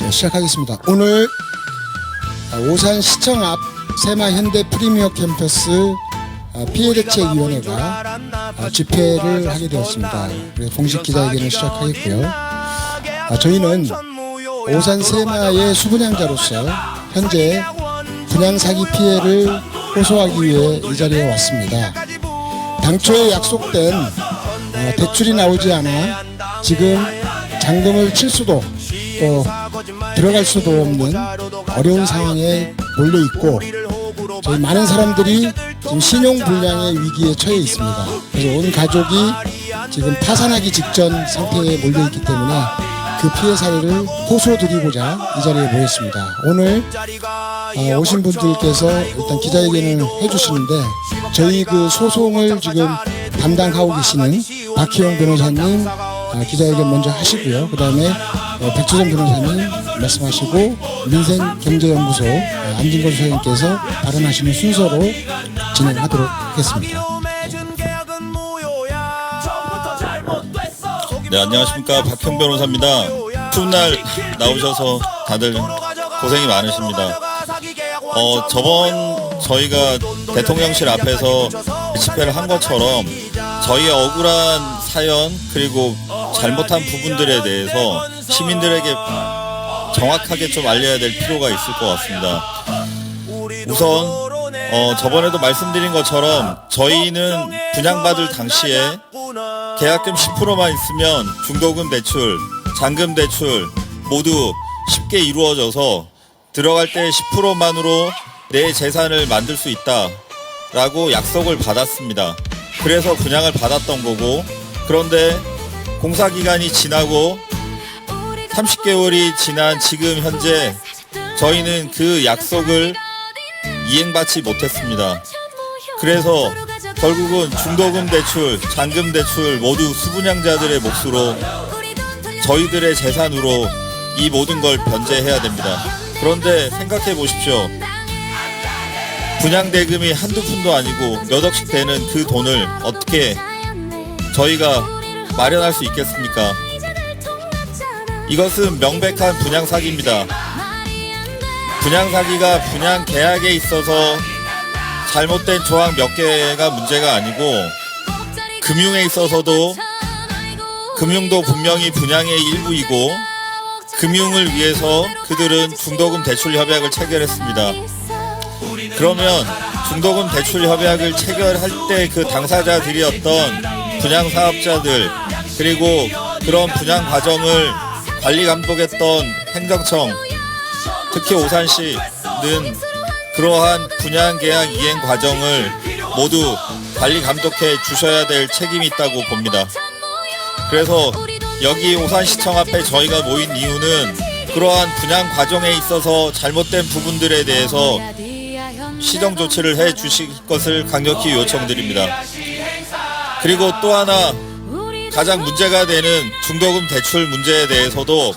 자, 시작하겠습니다. 오늘 오산시청 앞 세마현대 프리미어 캠퍼스 피해대책위원회가 집회를 하게 되었습니다. 그래서 공식 기자회견을 시작하겠고요. 저희는 오산 세마의 수분양자로서 현재 분양 사기 피해를 호소하기 위해 이 자리에 왔습니다. 당초에 약속된 대출이 나오지 않아 지금 잔금을 칠 수도 또 들어갈 수도 없는 어려운 상황에 몰려 있고, 저희 많은 사람들이 지금 신용불량의 위기에 처해 있습니다. 그래서 온 가족이 지금 파산하기 직전 상태에 몰려 있기 때문에 그 피해 사례를 호소드리고자 이 자리에 모였습니다. 오늘 오신 분들께서 일단 기자회견을 해주시는데, 저희 그 소송을 지금 담당하고 계시는 박희영 변호사님 기자회견 먼저 하시고요. 그 다음에 백주선 변호사님 말씀하시고, 민생경제연구소 안진건 소장님께서 발언하시는 순서로 진행하도록 하겠습니다. 네, 안녕하십니까. 박형 변호사입니다. 추운 날 나오셔서 다들 고생이 많으십니다. 저번 저희가 대통령실 앞에서 집회를 한 것처럼 저희의 억울한 사연 그리고 잘못한 부분들에 대해서 시민들에게 정확하게 좀 알려야 될 필요가 있을 것 같습니다. 우선 저번에도 말씀드린 것처럼 저희는 분양받을 당시에 계약금 10%만 있으면 중도금 대출, 잔금 대출 모두 쉽게 이루어져서 들어갈 때 10%만으로 내 재산을 만들 수 있다라고 약속을 받았습니다. 그래서 분양을 받았던 거고, 그런데 공사기간이 지나고 30개월이 지난 지금 현재 저희는 그 약속을 이행받지 못했습니다. 그래서 결국은 중도금 대출, 잔금 대출 모두 수분양자들의 몫으로 저희들의 재산으로 이 모든 걸 변제해야 됩니다. 그런데 생각해 보십시오. 분양대금이 한두 푼도 아니고 몇 억씩 되는 그 돈을 어떻게 저희가 마련할 수 있겠습니까? 이것은 명백한 분양사기입니다. 분양사기가 분양 계약에 있어서 잘못된 조항 몇 개가 문제가 아니고, 금융에 있어서도 금융도 분명히 분양의 일부이고, 금융을 위해서 그들은 중도금 대출 협약을 체결했습니다. 그러면 중도금 대출 협약을 체결할 때 그 당사자들이었던 분양사업자들, 그리고 그런 분양 과정을 관리 감독했던 행정청, 특히 오산시는 그러한 분양계약 이행 과정을 모두 관리 감독해 주셔야 될 책임이 있다고 봅니다. 그래서 여기 오산시청 앞에 저희가 모인 이유는 그러한 분양 과정에 있어서 잘못된 부분들에 대해서 시정 조치를 해 주실 것을 강력히 요청드립니다. 그리고 또 하나 가장 문제가 되는 중도금 대출 문제에 대해서도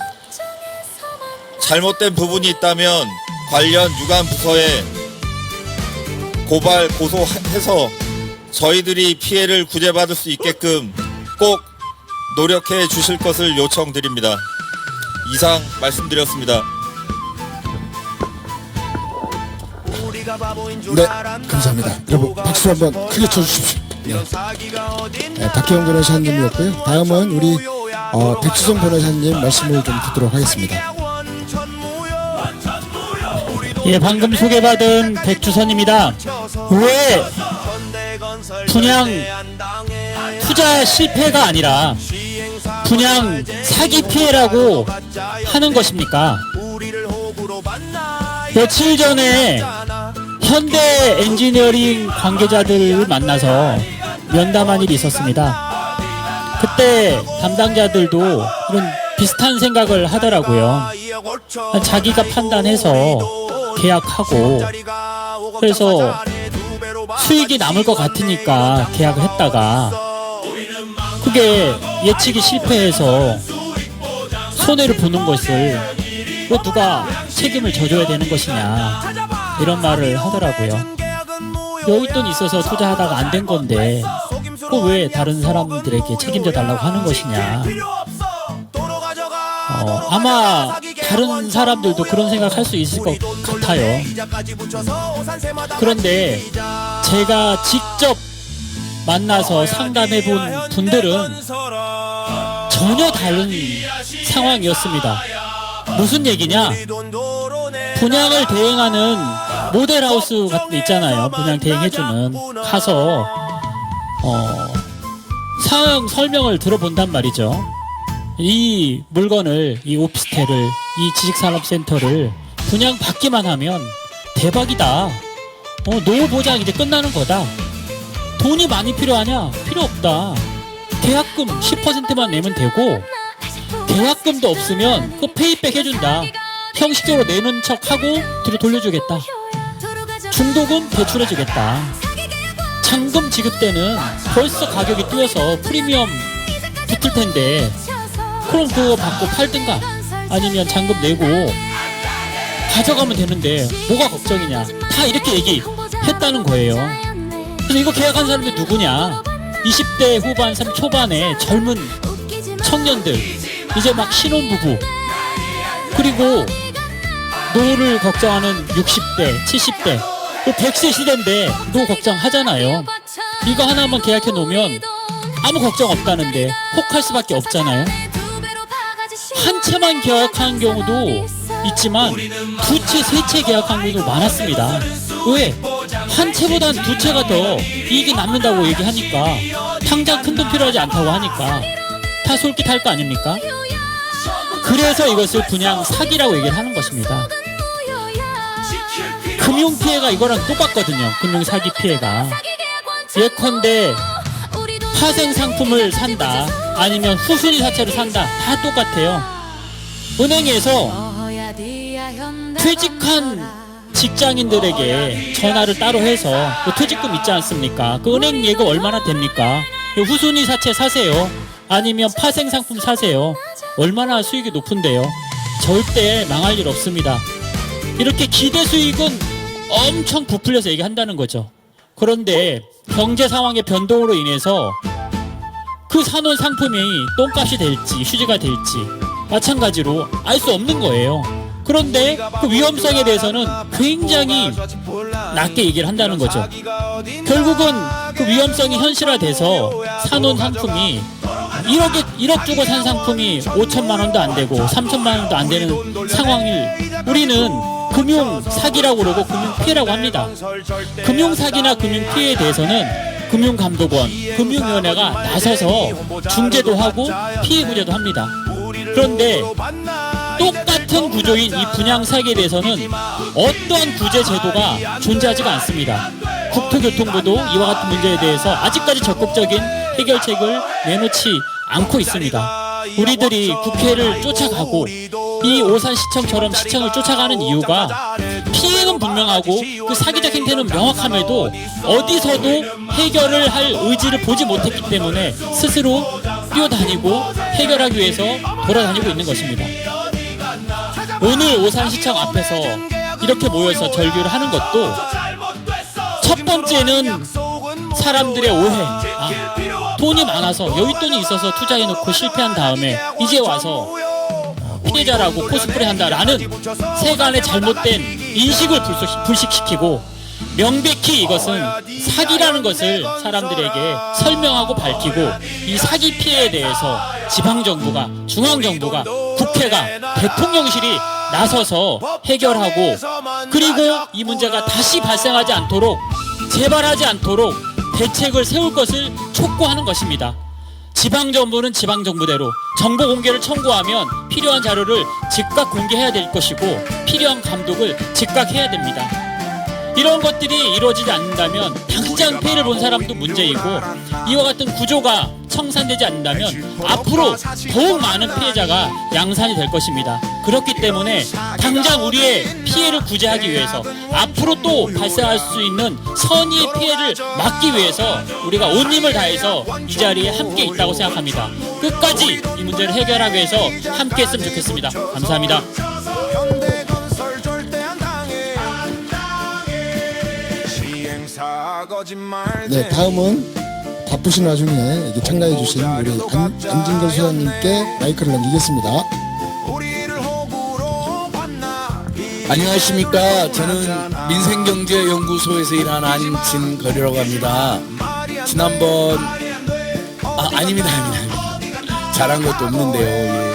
잘못된 부분이 있다면 관련 유관 부서에 고발, 고소해서 저희들이 피해를 구제받을 수 있게끔 꼭 노력해 주실 것을 요청드립니다. 이상 말씀드렸습니다. 네, 감사합니다. 여러분 박수 한번 크게 쳐주십시오. 네, 박희영 변호사님이었고요. 다음은 우리 백주선 변호사님 말씀을 좀 듣도록 하겠습니다. 예, 방금 소개받은 백주선입니다. 왜 분양 투자 실패가 아니라 분양 사기 피해라고 하는 것입니까? 며칠 전에 현대 엔지니어링 관계자들을 만나서 면담한 일이 있었습니다. 그때 담당자들도 이런 비슷한 생각을 하더라고요. 자기가 판단해서 계약하고, 그래서 수익이 남을 것 같으니까 계약을 했다가 그게 예측이 실패해서 손해를 보는 것을 왜 누가 책임을 져줘야 되는 것이냐, 이런 말을 하더라고요. 여기 돈이 있어서 투자하다가 안 된 건데 그 왜 다른 사람들에게 책임져 달라고 하는 것이냐. 아마 다른 사람들도 그런 생각할 수 있을 것 같아요. 그런데 제가 직접 만나서 상담해 본 분들은 전혀 다른 상황이었습니다. 무슨 얘기냐? 분양을 대행하는 모델하우스 같은 데 있잖아요. 분양 대행해주는 가서 사용 설명을 들어본단 말이죠. 이 물건을, 이 오피스텔을, 이 지식산업센터를 분양받기만 하면 대박이다. 노후 보장 이제 끝나는 거다. 돈이 많이 필요하냐? 필요 없다. 계약금 10%만 내면 되고, 계약금도 없으면 그 페이백 해준다. 형식적으로 내는 척하고 뒤로 돌려주겠다. 중도금 대출해주겠다. 잔금 지급 때는 벌써 가격이 뛰어서 프리미엄 붙을 텐데, 그럼 그거 받고 팔든가 아니면 잔금 내고 가져가면 되는데 뭐가 걱정이냐. 다 이렇게 얘기했다는 거예요. 그래서 이거 계약한 사람이 누구냐? 20대 후반, 30대 초반의 젊은 청년들, 이제 막 신혼부부, 그리고 노후를 걱정하는 60대, 70대, 100세 시대인데 노후 걱정하잖아요. 이거 하나만 계약해 놓으면 아무 걱정 없다는데 혹할 수밖에 없잖아요. 한 채만 계약한 경우도 있지만 두 채, 세 채 계약한 경우도 많았습니다. 왜? 한 채보단 두 채가 더 이익이 남는다고 얘기하니까, 당장 큰 돈 필요하지 않다고 하니까 다 솔깃할 거 아닙니까? 그래서 이것을 분양 사기라고 얘기를 하는 것입니다. 금융 피해가 이거랑 똑같거든요. 금융 사기 피해가. 예컨대 파생 상품을 산다, 아니면 후순위 사채를 산다, 다 똑같아요. 은행에서 퇴직한 직장인들에게 전화를 따로 해서 퇴직금 있지 않습니까? 그 은행 예금 얼마나 됩니까? 후순위 사채 사세요, 아니면 파생 상품 사세요. 얼마나 수익이 높은데요? 절대 망할 일 없습니다. 이렇게 기대 수익은 엄청 부풀려서 얘기한다는 거죠. 그런데 경제 상황의 변동으로 인해서 그 사놓은 상품이 똥값이 될지 휴지가 될지 마찬가지로 알 수 없는 거예요. 그런데 그 위험성에 대해서는 굉장히 낮게 얘기를 한다는 거죠. 결국은 그 위험성이 현실화돼서 사놓은 상품이 1억 주고 산 상품이 5천만 원도 안 되고 3천만 원도 안 되는 상황을 우리는 금융 사기라고 그러고 금융 피해라고 합니다. 금융 사기나 금융 피해에 대해서는 금융감독원, 금융위원회가 나서서 중재도 하고 피해 구제도 합니다. 그런데 똑같은 구조인 이 분양 사기에 대해서는 어떠한 구제 제도가 존재하지가 않습니다. 국토교통부도 이와 같은 문제에 대해서 아직까지 적극적인 해결책을 내놓지 않고 있습니다. 우리들이 국회를 쫓아가고 이 오산시청처럼 시청을 쫓아가는 이유가 피해는 분명하고 그 사기적 행태는 명확함에도 어디서도 해결을 할 의지를 보지 못했기 때문에 스스로 뛰어다니고 해결하기 위해서 돌아다니고 있는 것입니다. 오늘 오산시청 앞에서 이렇게 모여서 절규를 하는 것도 첫 번째는 사람들의 오해, 돈이 많아서 여윳돈이 있어서 투자해놓고 실패한 다음에 이제 와서 피해자라고 코스프레 한다라는 세간의 잘못된 인식을 불식시키고, 명백히 이것은 사기라는 것을 사람들에게 설명하고 밝히고, 이 사기 피해에 대해서 지방정부가, 중앙정부가, 국회가, 대통령실이 나서서 해결하고, 그리고 이 문제가 다시 발생하지 않도록, 재발하지 않도록 대책을 세울 것을 촉구하는 것입니다. 지방정부는 지방정부대로 정보 공개를 청구하면 필요한 자료를 즉각 공개해야 될 것이고, 필요한 감독을 즉각 해야 됩니다. 이런 것들이 이루어지지 않는다면 당장 피해를 본 사람도 문제이고, 이와 같은 구조가 청산되지 않는다면 앞으로 더욱 많은 피해자가 양산이 될 것입니다. 그렇기 때문에 당장 우리의 피해를 구제하기 위해서, 앞으로 또 발생할 수 있는 선의의 피해를 막기 위해서 우리가 온 힘을 다해서 이 자리에 함께 있다고 생각합니다. 끝까지 이 문제를 해결하기 위해서 함께 했으면 좋겠습니다. 감사합니다. 네, 다음은 바쁘신 와중에 이렇게 참가해 주신 우리 안진걸 소장님께 마이크를 넘기겠습니다. 안녕하십니까. 저는 민생경제연구소에서 일하는 안진거리라고 합니다. 지난번 아닙니다. 잘한 것도 없는데요. 예.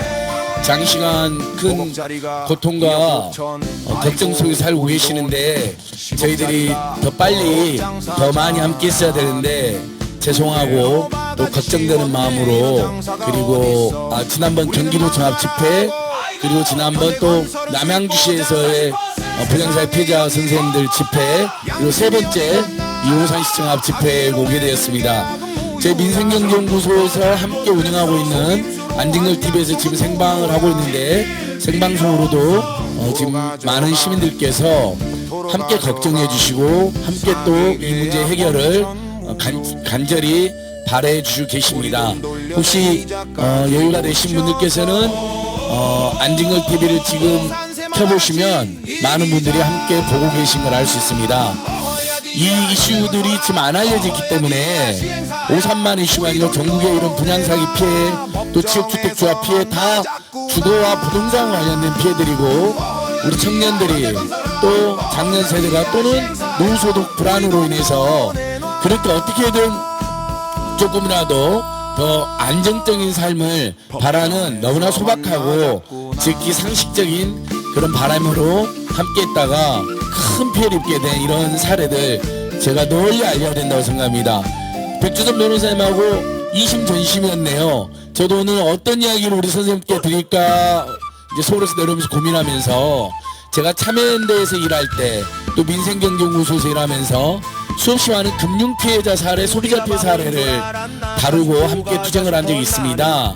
장시간 큰 고통과 걱정 속에 살고 계시는데 저희들이 더 빨리 더 많이 함께 있어야 되는데 죄송하고 또 걱정되는 마음으로, 그리고 지난번 경기도 종합 집회, 그리고 지난번 또 남양주시에서의 부장사회 피해자 선생님들 집회, 그리고 세 번째 이호산시청 앞 집회에 오게 되었습니다. 제 민생경제연구소에서 함께 운영하고 있는 안진걸TV에서 지금 생방을 하고 있는데, 생방송으로도 지금 많은 시민들께서 함께 걱정해 주시고 함께 또 이 문제 해결을 간절히 바라해 주시고 계십니다. 혹시 여유가 되신 분들께서는 안진걸TV를 지금 켜보시면 많은 분들이 함께 보고 계신 걸 알 수 있습니다. 이 이슈들이 지금 안 알려졌기 때문에 오산만 이슈가 아니라 전국의 이런 분양사기 피해, 또 지역주택조합 피해, 다 주거와 부동산 관련된 피해들이고, 우리 청년들이 또 장년 세대가 또는 노후소득 불안으로 인해서 그렇게 어떻게든 조금이라도 더 안정적인 삶을 바라는 너무나 소박하고 즉기 상식적인 그런 바람으로 함께 있다가 큰 피해를 입게 된 이런 사례들 제가 널리 알려야 된다고 생각합니다. 백주선 변호사님하고 2심 전심이었네요. 저도 오늘 어떤 이야기를 우리 선생님께 드릴까 이제 서울에서 내려오면서 고민하면서, 제가 참여연대에서 일할 때 또 민생경제연구소에서 일하면서 수없이 많은 금융피해자 사례, 소리자 피해 사례를 다루고 함께 투쟁을 한 적이 있습니다.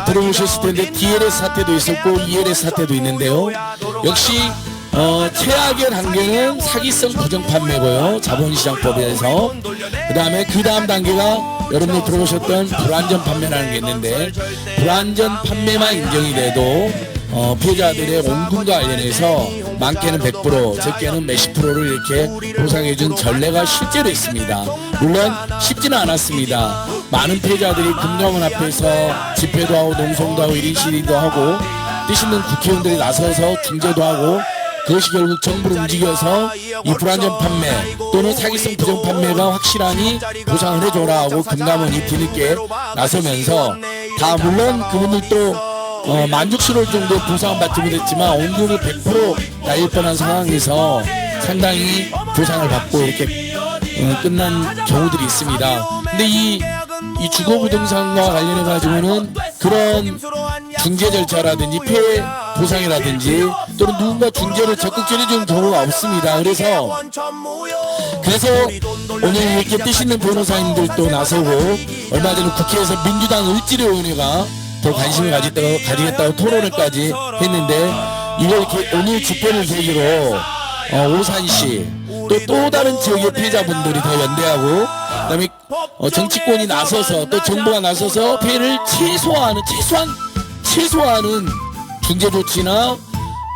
들어보셨을 텐데 DLS 사태도 있었고 ELS 사태도 있는데요. 역시 최악의 단계는 사기성 부정판매고요, 자본시장법에서. 그 다음 단계가 여러분들 들어보셨던 불완전 판매라는 게 있는데, 불완전 판매만 인정이 돼도 피해자들의 원금과 관련해서 많게는 100%, 적게는 몇십 프로를 이렇게 보상해준 전례가 실제로 있습니다. 물론 쉽지는 않았습니다. 많은 피해자들이 금감원 앞에서 집회도 하고 농성도 하고 1인 시위도 하고 뜻 있는 국회의원들이 나서서 중재도 하고, 그것이 결국 정부를 움직여서 이 불완전 판매 또는 사기성 부정 판매가 확실하니 보상을 해줘라 하고 금감원이 뒤늦게 나서면서, 다 물론 그분들도 만족스러울 정도 보상은 받지 못했지만 원금을 100% 날릴 뻔한 상황에서 상당히 보상을 받고 이렇게 끝난 경우들이 있습니다. 근데 이 주거부동산과 관련해 가지고는 그런 중재 절차라든지 피해 보상이라든지 또는 누군가 중재를 적극적으로 해주는 경우가 없습니다. 그래서 오늘 이렇게 뜻 있는 변호사님들도 나서고, 얼마 전에 국회에서 민주당 을지로위원회가 더 관심을 가지겠다고 토론을까지 했는데, 이걸 이렇게 오늘 집회를 계기로 오산시 또 다른 지역의 피해자분들이 더 연대하고, 그다음에 정치권이 나서서 또 정부가 나서서 피해를 최소화하는 중재 조치나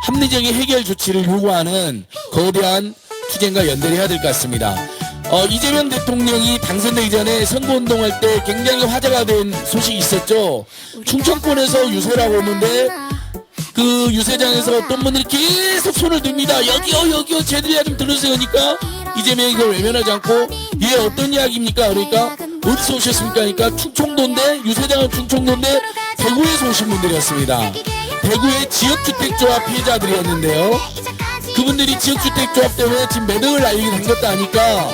합리적인 해결 조치를 요구하는 거대한 투쟁과 연대를 해야 될 것 같습니다. 이재명 대통령이 당선되기 전에 선거운동할 때 굉장히 화제가 된 소식이 있었죠. 충청권에서 유세라고 오는데 그 유세장에서 어떤 분들이 계속 손을 듭니다. 여기요 쟤들이야 좀 들으세요. 그러니까 이재명이 그걸 외면하지 않고, 얘 어떤 이야기입니까? 그러니까 어디서 오셨습니까? 그러니까 충청도인데, 유세장은 충청도인데 대구에서 오신 분들이었습니다. 대구의 지역주택조합 피해자들이었는데요. 그분들이 지역주택조합 때문에 지금 매덕을 날리게 된 것도 아니까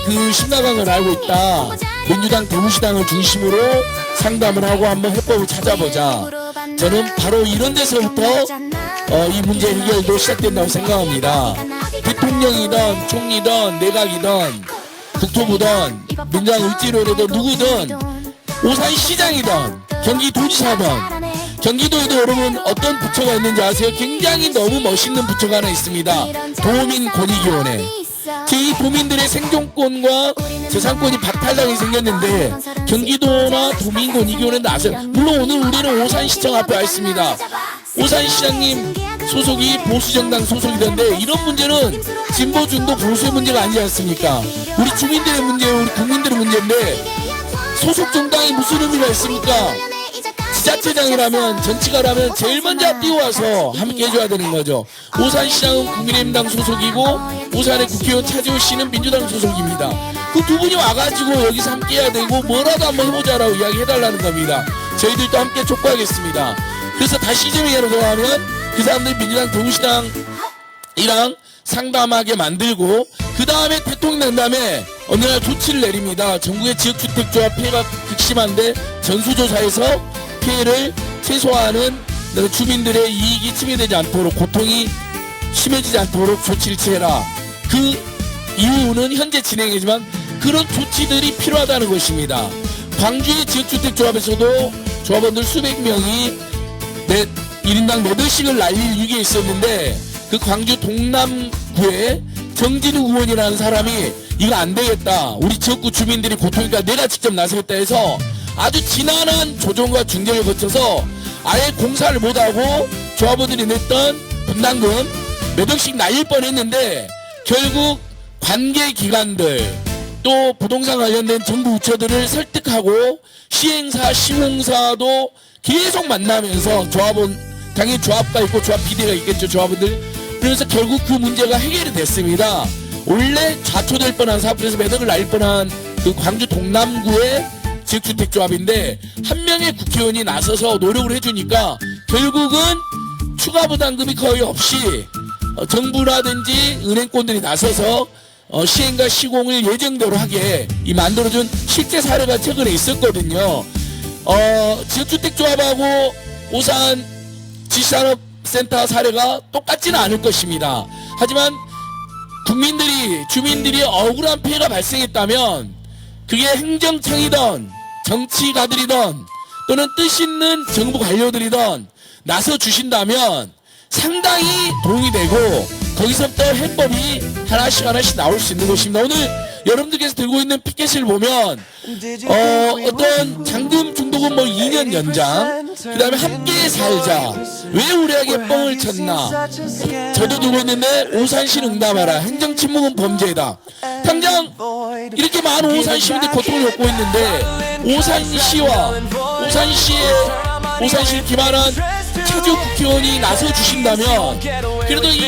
그 심각한 걸 알고 있다. 민주당 대구시당을 중심으로 상담을 하고 한번 해법을 찾아보자. 저는 바로 이런 데서부터 이 문제 해결도 시작된다고 생각합니다. 대통령이든 총리든 내각이든 국토부든 민주당 을지로라도 누구든 오산시장이든 경기도지사든, 경기도에도 여러분 어떤 부처가 있는지 아세요? 굉장히 너무 멋있는 부처가 하나 있습니다. 도민권익위원회. 이 도민들의 생존권과 재산권이 박탈당이 생겼는데 경기도나 도민권익위원회 나서요. 물론 오늘 우리는 오산시청 앞에 와 있습니다. 오산시장님 소속이 보수정당 소속이던데, 이런 문제는 진보중도 보수의 문제가 아니지 않습니까? 우리 주민들의 문제예요. 우리 국민들의 문제인데 소속 정당이 무슨 의미가 있습니까? 지자체장이라면 정치가라면 제일 먼저 뛰어와서 함께 해줘야 되는 거죠. 오산시장은 국민의힘당 소속이고 오산의 국회의원 차지호 씨는 민주당 소속입니다. 그 두 분이 와가지고 여기서 함께 해야 되고 뭐라도 한번 해보자라고 이야기해달라는 겁니다. 저희들도 함께 촉구하겠습니다. 그래서 다시 좀 얘기하면 그 사람들이 민주당 동시당이랑 상담하게 만들고 그 다음에 대통령 난 다음에 어느 날 조치를 내립니다. 전국의 지역주택조합 피해가 극심한데 전수조사에서 피해를 최소화하는 주민들의 이익이 침해되지 않도록 고통이 심해지지 않도록 조치를 취해라. 그 이유는 현재 진행이지만 그런 조치들이 필요하다는 것입니다. 광주의 지역주택조합에서도 조합원들 수백 명이 1인당 8씩을 날릴 위기에 있었는데 그 광주 동남구에 정진우 의원이라는 사람이 이거 안 되겠다. 우리 지역구 주민들이 고통이니까 내가 직접 나서겠다 해서 아주 지난한 조정과 중재를 거쳐서 아예 공사를 못하고 조합원들이 냈던 분담금 몇 억씩 날릴 뻔했는데 결국 관계기관들 또 부동산 관련된 정부 부처들을 설득하고 시행사, 시공사도 계속 만나면서 조합원 당연히 조합가 있고 조합 비대가 있겠죠. 조합원들. 그래서 결국 그 문제가 해결이 됐습니다. 원래 좌초될 뻔한 사업에서 몇 억을 날릴 뻔한 그 광주 동남구의 지역주택조합인데 한 명의 국회의원이 나서서 노력을 해주니까 결국은 추가 부담금이 거의 없이 정부라든지 은행권들이 나서서 시행과 시공을 예정대로 하게 만들어준 실제 사례가 최근에 있었거든요. 지역주택조합하고 오산 지식산업센터 사례가 똑같지는 않을 것입니다. 하지만 주민들이 억울한 피해가 발생했다면 그게 행정청이든 정치가들이든 또는 뜻있는 정부 관료들이든 나서 주신다면 상당히 도움이 되고 거기서부터 해법이 하나씩 나올 수 있는 것입니다. 오늘 여러분들께서 들고 있는 피켓을 보면 어떤 잔금 중도금 2년 연장, 그 다음에 함께 살자, 왜 우리에게 뻥을 쳤나, 저도 들고 있는데 오산시는 응답하라, 행정침묵은 범죄다. 당장 이렇게 많은 오산 시민들이 고통을 겪고 있는데 오산시와 오산시를 기반한 차주 국회의원이 나서 주신다면 그래도 이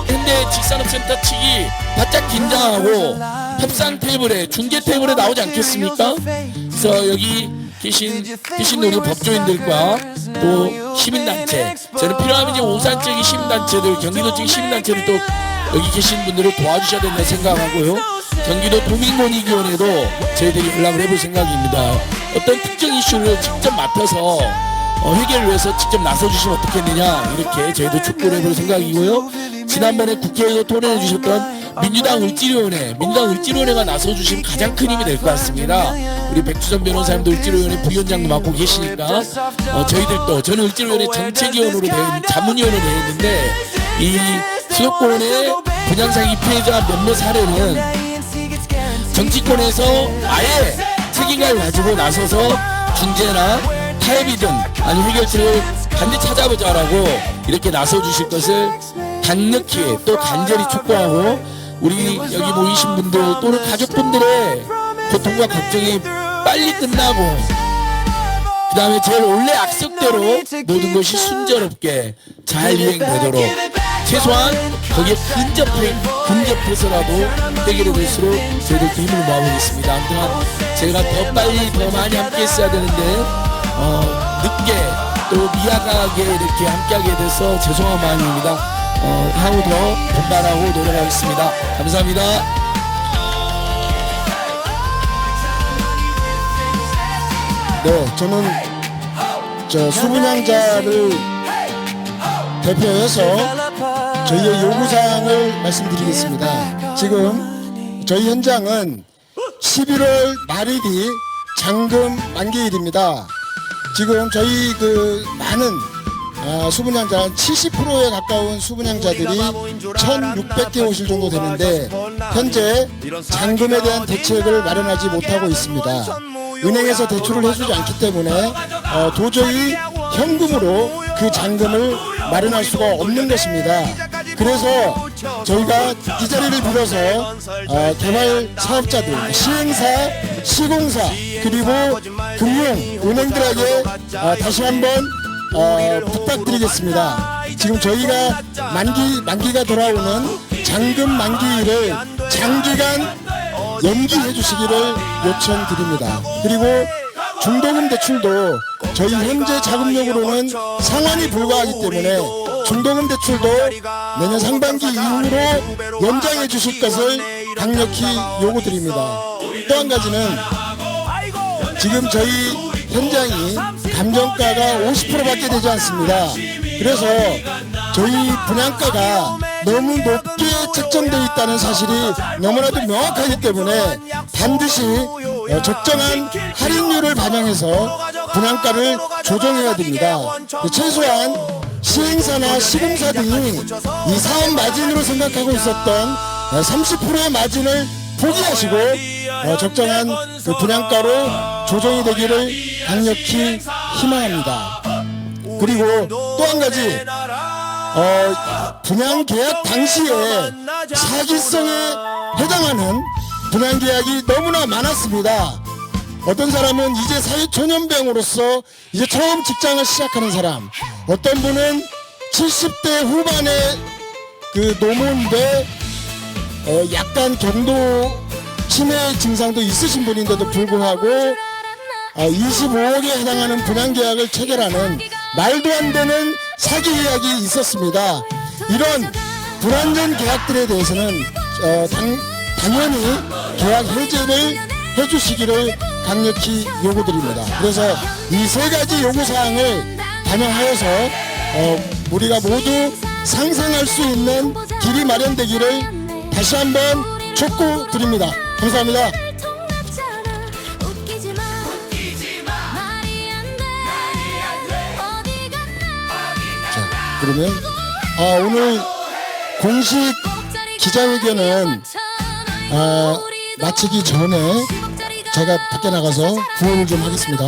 현대 직산업센터 측이 바짝 긴장하고 협상 테이블에 중재 테이블에 나오지 않겠습니까? 그래서 여기 계신 우리 법조인들과 또 시민단체, 저는 필요하면 이제 오산 쪽의 시민단체들, 경기도 쪽의 시민단체들 또 여기 계신 분들을 도와주셔야 된다 생각하고요. 경기도 도민권익위원회도 저희들이 연락을 해볼 생각입니다. 어떤 특정 이슈를 직접 맡아서 해결을 위해서 직접 나서주시면 어떻겠느냐, 이렇게 저희도 촉구를 해볼 생각이고요. 지난번에 국회에서 토론해 주셨던 민주당 을지로위원회가 나서주시면 가장 큰 힘이 될 것 같습니다. 우리 백주선 변호사님도 을지로위원회 부위원장도 맡고 계시니까 저희들도, 저는 을지로위원회 정책위원으로 자문위원으로 되어 있는데 이 수도권의 분양사기 피해자 몇몇 사례는 정치권에서 아예 책임감을 가지고 나서서 중재나 타협이든 아니 해결책을 반드시 찾아보자라고 이렇게 나서주실 것을 강력히 또 간절히 촉구하고, 우리 여기 모이신 분들 또는 가족분들의 고통과 걱정이 빨리 끝나고 그 다음에 제일 원래 약속대로 모든 것이 순조롭게 잘 이행되도록 최소한 거기에 근접해서라도 해결이 될수록 저희들도 힘을 모아보겠습니다. 아무튼 제가 더 빨리 더 많이 함께 했어야 되는데 늦게 또 미약하게 이렇게 함께하게 돼서 죄송한 마음입니다. 향후 더 분발하고 노력하겠습니다. 감사합니다. 네, 저는 수분양자를 대표해서 저희의 요구사항을 말씀드리겠습니다. 지금 저희 현장은 11월 말일이 잔금 만기일입니다. 지금 저희 많은 수분양자 70%에 가까운 수분양자들이 1,600개 오실 정도 되는데 현재 잔금에 대한 대책을 마련하지 못하고 있습니다. 은행에서 대출을 해주지 않기 때문에 도저히 현금으로 그 잔금을 마련할 수가 없는 것입니다. 그래서 저희가 이 자리를 빌어서 개발 사업자들, 시행사, 시공사, 그리고 금융 은행들에게 다시 한번 부탁드리겠습니다. 지금 저희가 만기가 돌아오는 잔금 만기일을 장기간 연기해 주시기를 요청드립니다. 그리고 중도금 대출도 저희 현재 자금력으로는 상환이 불가하기 때문에 중도금 대출도 내년 상반기 이후로 연장해 주실 것을 강력히 요구드립니다. 또 한 가지는 지금 저희 현장이 감정가가 50%밖에 되지 않습니다. 그래서 저희 분양가가 너무 높게 책정되어 있다는 사실이 너무나도 명확하기 때문에 반드시 적정한 할인율을 반영해서 분양가를 조정해야 됩니다. 최소한 시행사나 시공사 등이 이 사업 마진으로 생각하고 있었던 30%의 마진을 포기하시고 적정한 그 분양가로 조정이 되기를 강력히 희망합니다. 그리고 또 한 가지 분양 계약 당시에 사기성에 해당하는 분양 계약이 너무나 많았습니다. 어떤 사람은 이제 사회초년병으로서 이제 처음 직장을 시작하는 사람, 어떤 분은 70대 후반의 그 노무인데 약간 경도 치매 증상도 있으신 분인데도 불구하고 25억에 해당하는 분양 계약을 체결하는 말도 안 되는 사기 계약이 있었습니다. 이런 불완전 계약들에 대해서는 당연히 계약 해제를 해주시기를 강력히 요구드립니다. 그래서 이 세 가지 요구사항을 반영하여서 우리가 모두 상생할 수 있는 길이 마련되기를 다시 한번 촉구드립니다. 감사합니다. 자, 그러면 오늘 공식 기자회견은 마치기 전에 제가 밖에 나가서 구호를 좀 하겠습니다.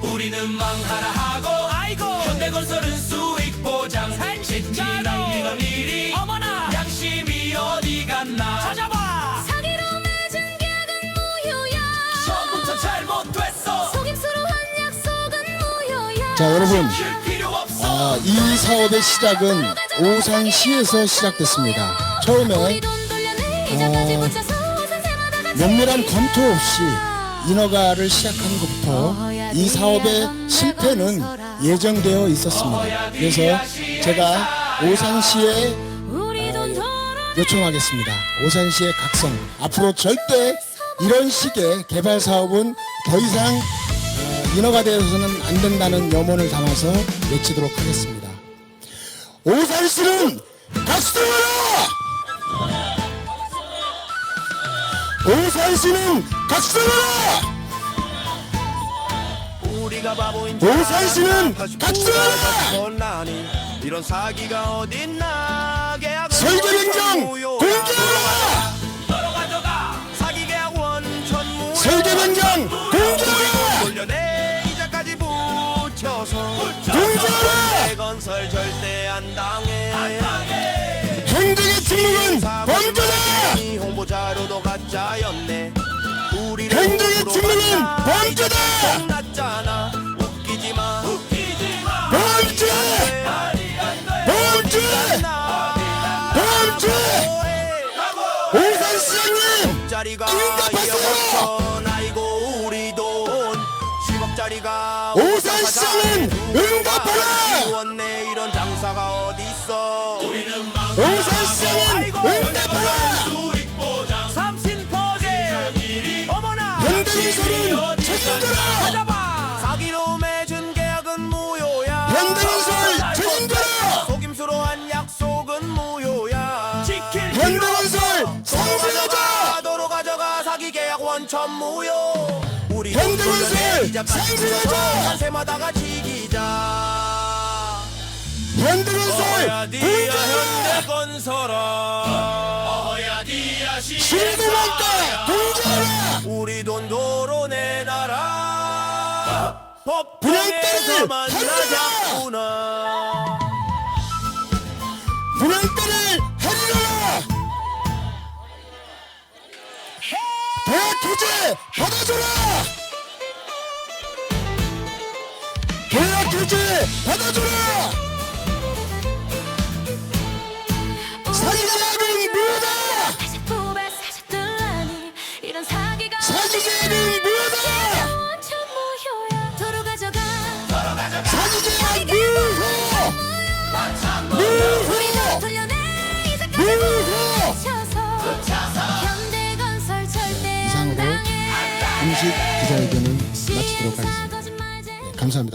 우리는 망하라 하고 아이고 현대건설은 수익 보장 진짜로 미리 어머나 양심이 어디 갔나 찾아봐 사기로 맺은 계약은 무효야 처음부터 잘못됐어 속임수로 한 약속은 무효야 자, 여러분, 필요 없어 이 사업의 시작은 오산시에서 시작됐습니다. 처음에 우리 돈 돌려내 이자까지 붙여서 오산세마다 면밀한 검토 없이 인허가를 시작한 것부터 이 사업의 실패는 예정되어 있었습니다. 그래서 제가 오산시에 우리 돈 돌아 요청하겠습니다. 오산시의 각성, 앞으로 절대 이런 식의 개발 사업은 더 이상 인허가 되어서는 안 된다는 염원을 담아서 외치도록 하겠습니다. 오산시는 각성하라! 오산시는 각성하라! 우리가 바보인 오산시는 각성하라! 각성하라! 이런 사기가 어딨나 계약 설계 변경 공개하라! 너로 가져가 사기 계약 원천 무효 설계 변경 공개하라! 돌려내 이자까지 붙여서 공개하라! 건설 절대 안 당해 행정의 직무는 범죄다! 이 홍보 자료도 가짜였네 우리를 행정의 호구로 직무는 만나 범죄다! 났잖아 웃기지 마 범죄! 범죄! 범죄! 오산시장님! 짜리가 응답하세요! 2억 5천 아이고 우리 돈 10억짜리가 오산시장은 응답하라! 원내 이런 장사가 어딨어 오산시장은 응답하라! 삼신포제 어머나 현대건설은 책임져라! 찾아봐 사기로 맺은 계약은 무효야 현대건설 책임져라! 속임수로 한 약속은 무효야 지킬 현대건설 상생하자! 도로 가져가 사기 계약 원천 무효 우리 현대건설 상생하자! 세마다 같이 기자 현대건설 공개하라! 현대건설아 신도만가 공개하라! 우리 돈 도로 내놔라 분양가를 법정에서 만나자꾸나 분양가를 할인하라! 계약해지 받아줘라. 계약해지 받아줘라. 사기자는 뭐다. 이런 사기가 사기자는 뭐다. 원천 모여야 도로 가져가 사기자는 무효. 돌려내 무효. 이제까지 현대건설 절대 안 이상으로 당해 공식 기자회견을 마치도록 하겠습니다. 감사합니다.